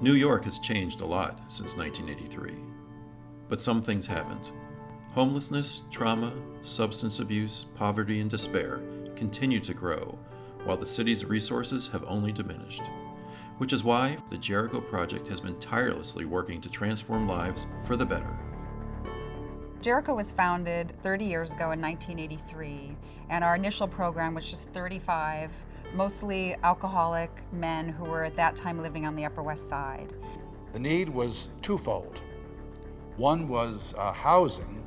New York has changed a lot since 1983, but some things haven't. Homelessness, trauma, substance abuse, poverty, and despair continue to grow, while the city's resources have only diminished. Which is why the Jericho Project has been tirelessly working to transform lives for the better. Jericho was founded 30 years ago in 1983, and our initial program was just 35, mostly alcoholic men who were at that time living on the Upper West Side. The need was twofold. One was housing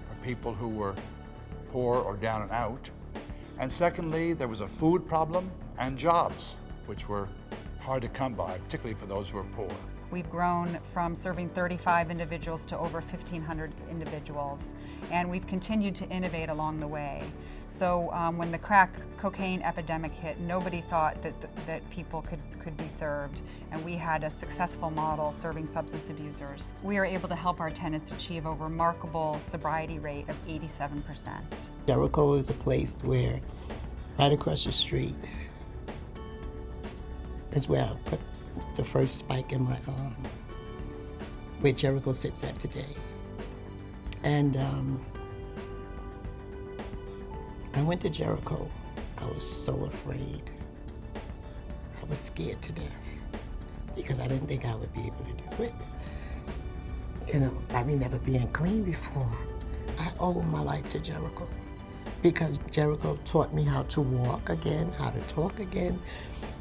for people who were poor or down and out. And secondly, there was a food problem and jobs, which were hard to come by, particularly for those who were poor. We've grown from serving 35 individuals to over 1,500 individuals, and we've continued to innovate along the way. So when the crack cocaine epidemic hit, nobody thought that people could be served, and we had a successful model serving substance abusers. We are able to help our tenants achieve a remarkable sobriety rate of 87%. Jericho is a place where, right across the street, is where I put the first spike in my arm, where Jericho sits at today. And I went to Jericho. I was so afraid. I was scared to death because I didn't think I would be able to do it. You know, I remember being clean before. I owe my life to Jericho because Jericho taught me how to walk again, how to talk again,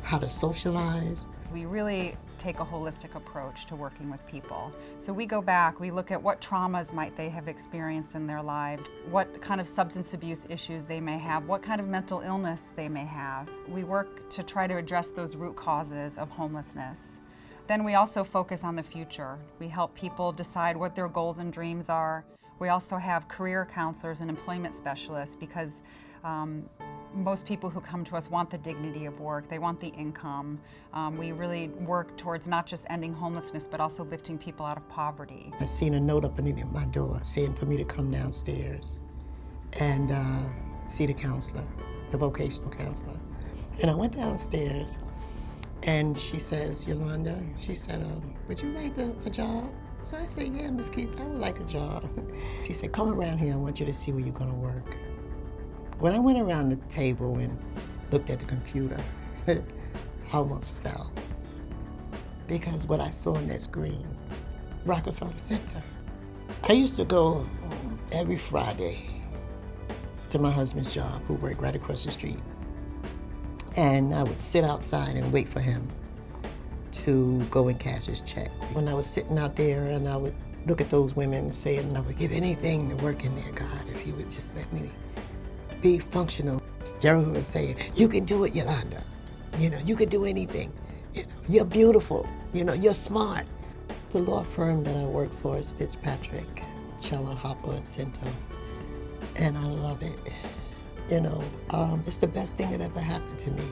how to socialize. We really take a holistic approach to working with people. So we go back, we look at what traumas might they have experienced in their lives, what kind of substance abuse issues they may have, what kind of mental illness they may have. We work to try to address those root causes of homelessness. Then we also focus on the future. We help people decide what their goals and dreams are. We also have career counselors and employment specialists because most people who come to us want the dignity of work, they want the income. We really work towards not just ending homelessness, but also lifting people out of poverty. I seen a note up underneath my door saying for me to come downstairs and see the counselor, the vocational counselor. And I went downstairs and she says, Yolanda, she said, would you like a job? So I said, yeah, Miss Keith, I would like a job. She said, come around here, I want you to see where you're gonna work. When I went around the table and looked at the computer, I almost fell because what I saw on that screen, Rockefeller Center. I used to go every Friday to my husband's job, who worked right across the street. And I would sit outside and wait for him to go and cash his check. When I was sitting out there and I would look at those women saying, I would give anything to work in there, God, if he would just let me be functional. Jericho would say, you can do it, Yolanda. You know, you can do anything. You know, you're beautiful. You know, you're smart. The law firm that I work for is Fitzpatrick, Cello, Hopper, and Cento. And I love it. You know, it's the best thing that ever happened to me.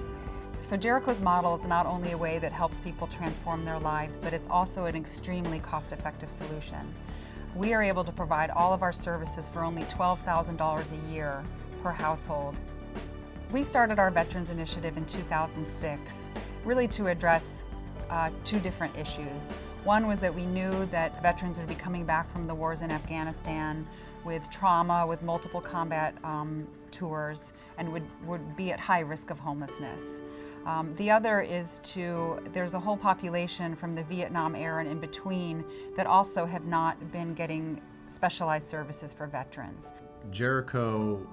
So Jericho's model is not only a way that helps people transform their lives, but it's also an extremely cost-effective solution. We are able to provide all of our services for only $12,000 a year per household. We started our Veterans Initiative in 2006, really to address two different issues. One was that we knew that veterans would be coming back from the wars in Afghanistan with trauma, with multiple combat tours, and would be at high risk of homelessness. The other is there's a whole population from the Vietnam era and in between that also have not been getting specialized services for veterans. Jericho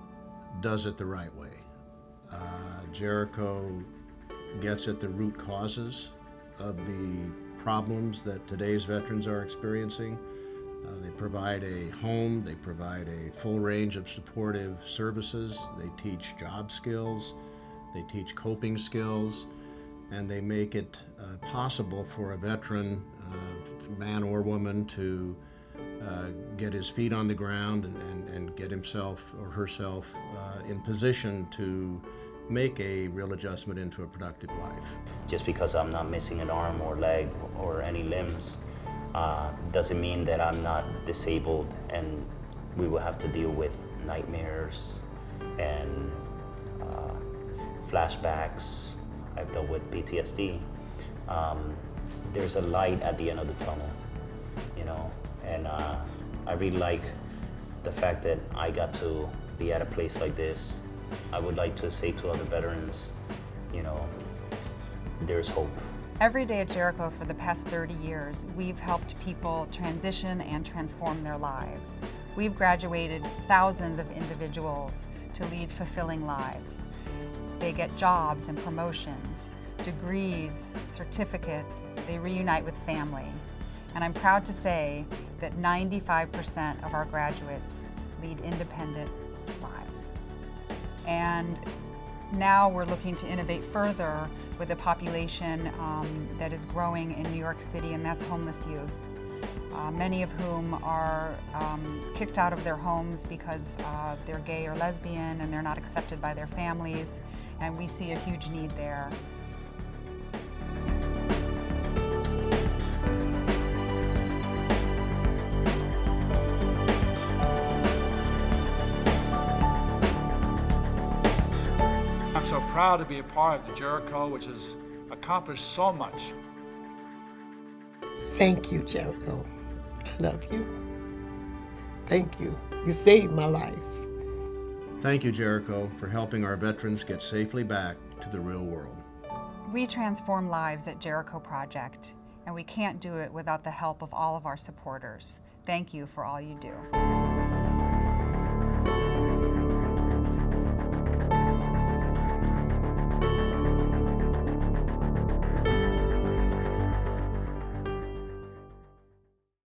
does it the right way. Jericho gets at the root causes of the problems that today's veterans are experiencing. They provide a home, they provide a full range of supportive services, they teach job skills, they teach coping skills, and they make it possible for a veteran, man or woman, to get his feet on the ground and get himself or herself in position to make a real adjustment into a productive life. Just because I'm not missing an arm or leg or any limbs doesn't mean that I'm not disabled, and we will have to deal with nightmares and flashbacks. I've dealt with PTSD. there's a light at the end of the tunnel, you know, and I really like the fact that I got to be at a place like this. I would like to say to other veterans, you know, there's hope. Every day at Jericho for the past 30 years, we've helped people transition and transform their lives. We've graduated thousands of individuals to lead fulfilling lives. They get jobs and promotions, degrees, certificates, they reunite with family. And I'm proud to say that 95% of our graduates lead independent lives. And now we're looking to innovate further with a population that is growing in New York City, and that's homeless youth, many of whom are kicked out of their homes because they're gay or lesbian and they're not accepted by their families, and we see a huge need there. I'm so proud to be a part of the Jericho, which has accomplished so much. Thank you, Jericho. I love you. Thank you. You saved my life. Thank you, Jericho, for helping our veterans get safely back to the real world. We transform lives at Jericho Project, and we can't do it without the help of all of our supporters. Thank you for all you do.